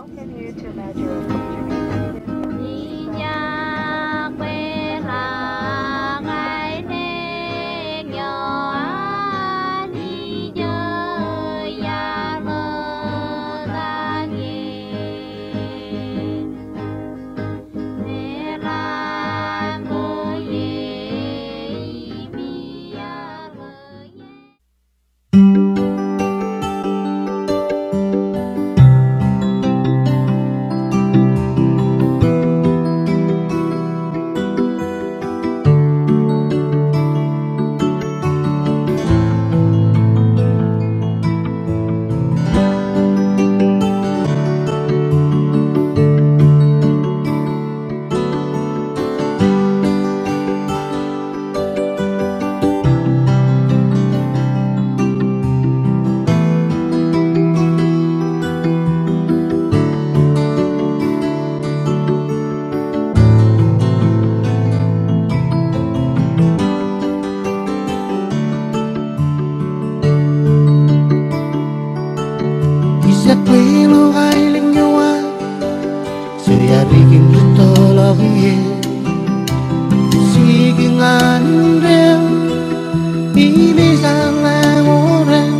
continue to measure. Đi nhạc về là ngày nên nhỏ đi chơi ya lơ ta nghe nè ra mơ ye mi ya lơ ye. Quello hai le mie se rikin tutto la vie si ngandel ini sana orang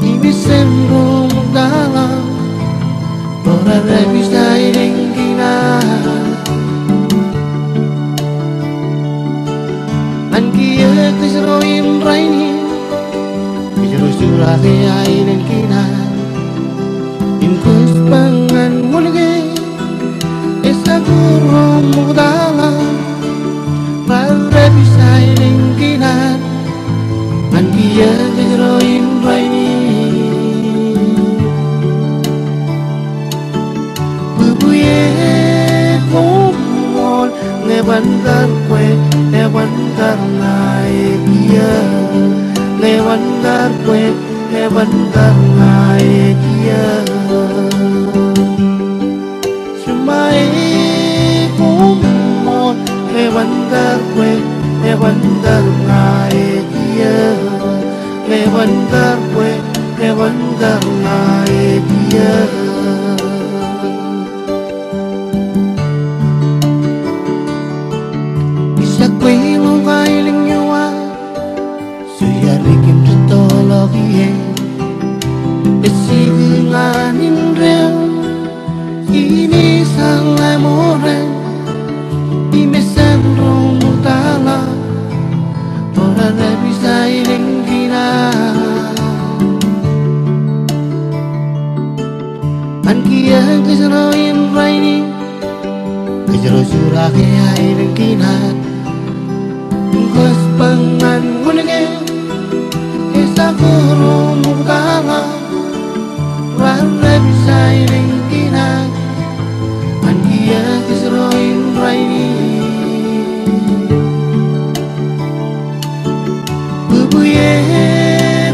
ini sembung dalam ora revista irengina ankia kesroin raini biru surah irengina Ingkus pangan mulge esa guru mudala Rara bisa ilingkinan Andia jeroin raini Bubuye kumol Lewan karkwe Lewan karnai kia Lewan karkwe Lewan karnai kia Semai kumol Lewan karkwe Lewan karnai kia Lewan karkwe Lewan karnai kia Bisa kwe lo gai ling nyawa Suya rikim tutolo kie Esiganin rel Ini sangai moreng Ime sendrong mutala Ora bisa iling gina Ankia keseroin raini Kejero surah kaya iling gina Ngkos pangan mulge Esa guru mutala Rara bisa ilingkinan Andia keseroin raini Bubuye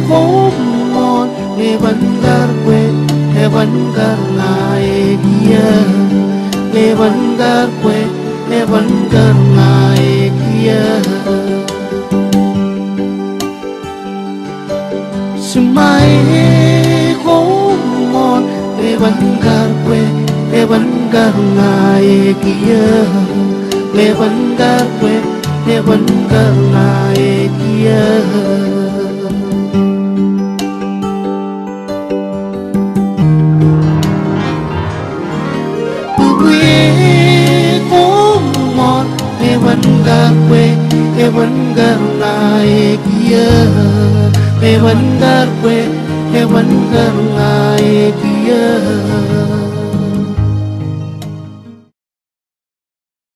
kumon Lewan karkwe Lewan karnai kia Lewan karkwe Lewan karnai kia Semai kumon Lewan karkwe Lewan karnai kia Lewan karkwe Lewan karnai kia Bubuye kumon Lewan karkwe Lewan karnai kia Lewan karkwe Lewan karnai kia